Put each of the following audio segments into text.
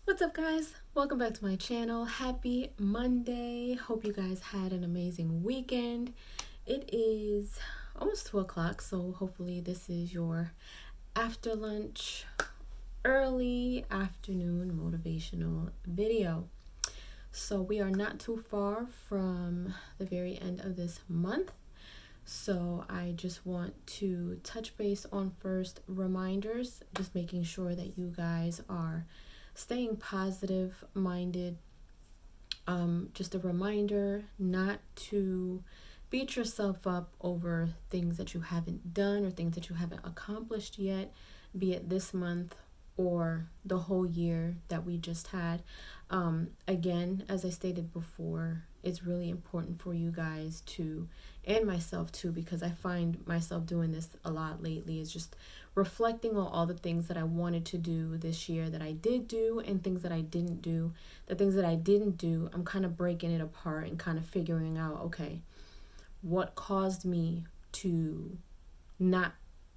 What's up, guys? Welcome back to my channel. Happy Monday. Hope you guys had an amazing weekend. It is almost 2 o'clock, so hopefully this is your after lunch, early afternoon motivational video. So we are not too far from the very end of this month. So I just want to touch base on first reminders, just making sure that you guys are staying positive minded. Just a reminder not to beat yourself up over things that you haven't done or things that you haven't accomplished yet, be it this month or the whole year that we just had. Again, as I stated before, it's really important for you guys to, and myself too, because I find myself doing this a lot lately, is just reflecting on all the things that I wanted to do this year that I did do and things that I didn't do. The things that I didn't do, I'm kind of breaking it apart and kind of figuring out, okay, what caused me to not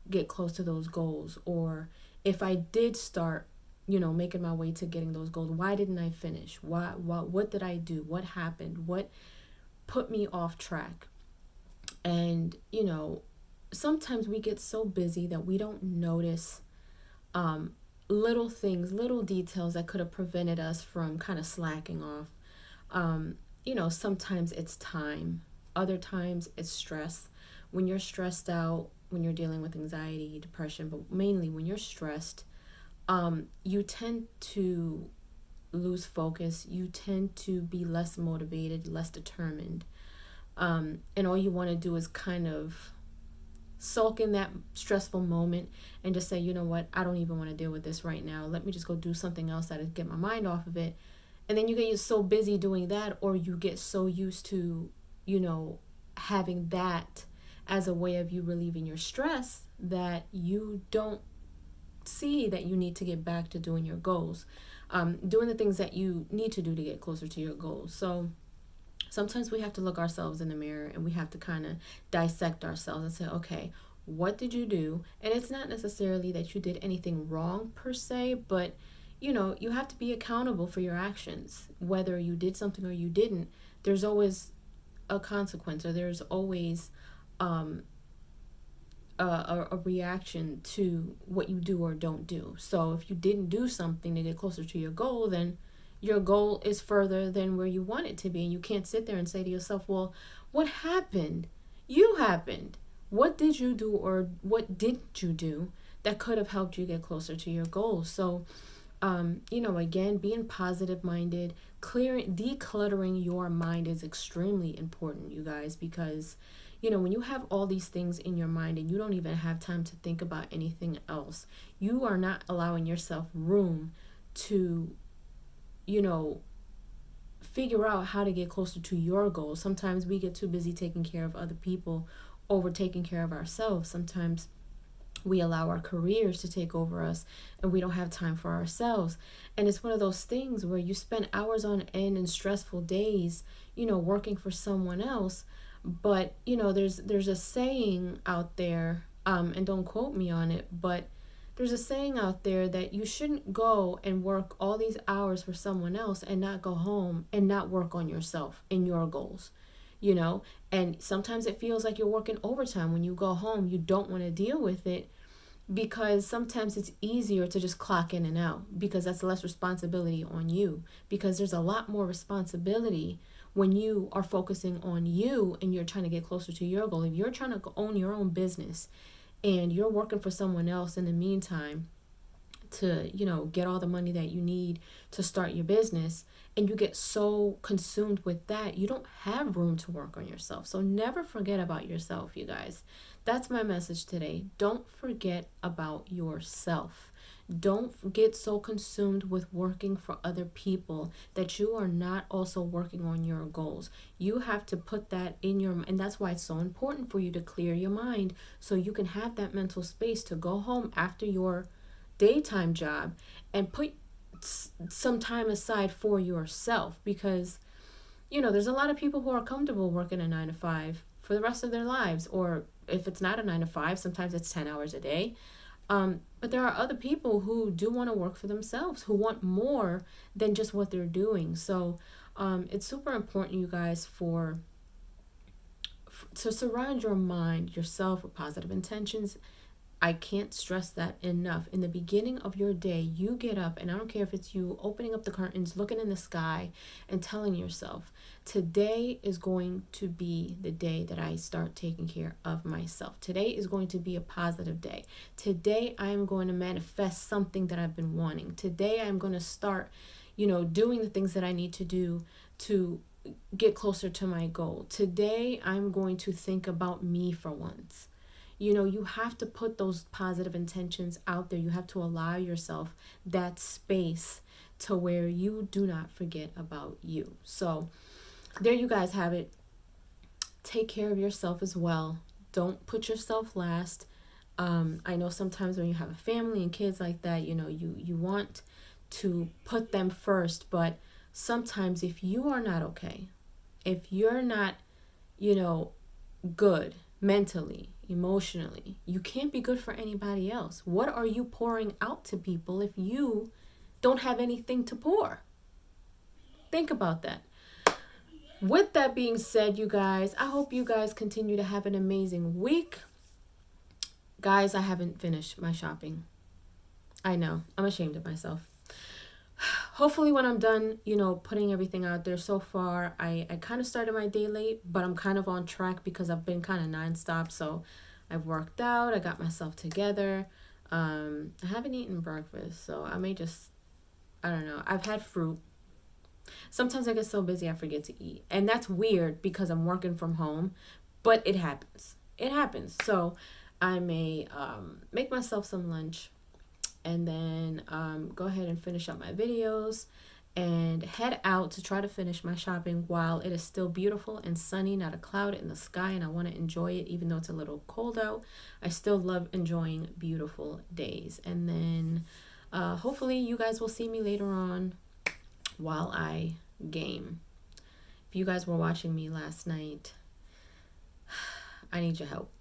get close to those goals? Or if I did start, making my way to getting those goals, why didn't I finish? What did I do? What happened? What put me off track? And, sometimes we get so busy that we don't notice little things, little details that could have prevented us from kind of slacking off. Sometimes it's time. Other times it's stress. When you're stressed out, when you're dealing with anxiety, depression, but mainly when you're stressed, you tend to lose focus. You tend to be less motivated, less determined. And all you want to do is kind of sulk in that stressful moment and just say, you know what, I don't even want to deal with this right now. Let me just go do something else that'll get my mind off of it. And then you get so busy doing that, or you get so used to, having that as a way of you relieving your stress, that you don't see that you need to get back to doing your goals, doing the things that you need to do to get closer to your goals. So sometimes we have to look ourselves in the mirror and we have to kind of dissect ourselves and say, okay, what did you do? And it's not necessarily that you did anything wrong per se, but you have to be accountable for your actions. Whether you did something or you didn't, there's always a consequence, or there's always a reaction to what you do or don't do. So if you didn't do something to get closer to your goal, then your goal is further than where you want it to be. And you can't sit there and say to yourself, well, what happened? You happened. What did you do, or what didn't you do that could have helped you get closer to your goal? So, again, being positive minded, decluttering your mind is extremely important, you guys, because when you have all these things in your mind and you don't even have time to think about anything else, you are not allowing yourself room to figure out how to get closer to your goals. Sometimes we get too busy taking care of other people over taking care of ourselves. Sometimes we allow our careers to take over us and we don't have time for ourselves. And it's one of those things where you spend hours on end and stressful days, working for someone else. But, there's a saying out there, and don't quote me on it, but there's a saying out there that you shouldn't go and work all these hours for someone else and not go home and not work on yourself and your goals, and sometimes it feels like you're working overtime. When you go home, you don't want to deal with it, because sometimes it's easier to just clock in and out, because that's less responsibility on you, because there's a lot more responsibility when you are focusing on you and you're trying to get closer to your goal. If you're trying to own your own business and you're working for someone else in the meantime to, get all the money that you need to start your business, and you get so consumed with that, you don't have room to work on yourself. So never forget about yourself, you guys. That's my message today. Don't forget about yourself. Don't get so consumed with working for other people that you are not also working on your goals. You have to put that in your, and that's why it's so important for you to clear your mind so you can have that mental space to go home after your daytime job and put some time aside for yourself. Because there's a lot of people who are comfortable working a 9 to 5 for the rest of their lives, or if it's not a 9 to 5, sometimes it's 10 hours a day. But there are other people who do want to work for themselves, who want more than just what they're doing. So it's super important, you guys, to surround your mind, yourself, with positive intentions. I can't stress that enough. In the beginning of your day, you get up, and I don't care if it's you opening up the curtains, looking in the sky, and telling yourself, today is going to be the day that I start taking care of myself. Today is going to be a positive day. Today, I am going to manifest something that I've been wanting. Today, I'm going to start, doing the things that I need to do to get closer to my goal. Today, I'm going to think about me for once. You have to put those positive intentions out there. You have to allow yourself that space to where you do not forget about you. So there you guys have it. Take care of yourself as well. Don't put yourself last. I know sometimes when you have a family and kids like that, you want to put them first. But sometimes if you are not okay, if you're not, good mentally, emotionally, you can't be good for anybody else. What are you pouring out to people if you don't have anything to pour? Think about that. With that being said, you guys, I hope you guys continue to have an amazing week. Guys, I haven't finished my shopping. I know, I'm ashamed of myself. Hopefully when I'm done, putting everything out there. So far, I kind of started my day late, but I'm kind of on track because I've been kind of nonstop. So I've worked out, I got myself together. I haven't eaten breakfast, so I may just, I don't know. I've had fruit. Sometimes I get so busy I forget to eat. And that's weird because I'm working from home, but it happens. It happens. So I may make myself some lunch, and then go ahead and finish up my videos and head out to try to finish my shopping while it is still beautiful and sunny, not a cloud in the sky, and I want to enjoy it even though it's a little cold out. I still love enjoying beautiful days. And then hopefully you guys will see me later on while I game. If you guys were watching me last night, I need your help.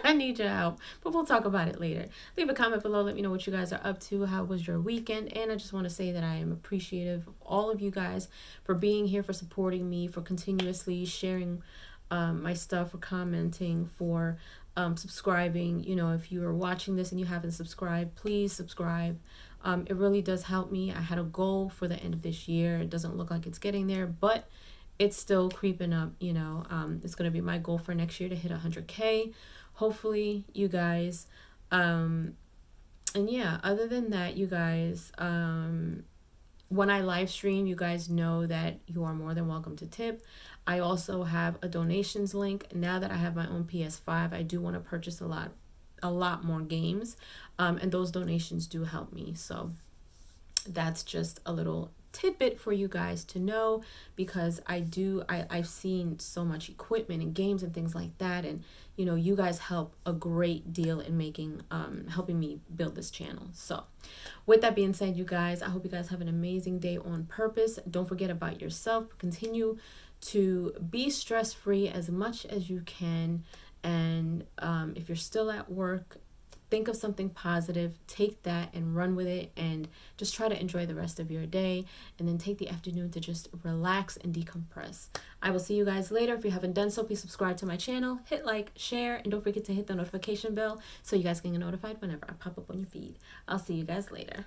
I need your help, but we'll talk about it later. Leave a comment below. Let me know what you guys are up to. How was your weekend? And I just want to say that I am appreciative of all of you guys for being here, for supporting me, for continuously sharing my stuff, for commenting, for subscribing. If you are watching this and you haven't subscribed, please subscribe. It really does help me. I had a goal for the end of this year. It doesn't look like it's getting there, but it's still creeping up. It's going to be my goal for next year to hit 100K. Hopefully, you guys. And yeah, other than that, you guys, when I live stream, you guys know that you are more than welcome to tip. I also have a donations link. Now that I have my own PS5, I do want to purchase a lot more games. And those donations do help me. So that's just a little tidbit for you guys to know, because I've seen so much equipment and games and things like that, and you guys help a great deal in making helping me build this channel. So with that being said, you guys, I hope you guys have an amazing day on purpose. Don't forget about yourself. Continue to be stress-free as much as you can, and if you're still at work, think of something positive, take that and run with it, and just try to enjoy the rest of your day, and then take the afternoon to just relax and decompress. I will see you guys later. If you haven't done so, please subscribe to my channel, hit like, share, and don't forget to hit the notification bell so you guys can get notified whenever I pop up on your feed. I'll see you guys later.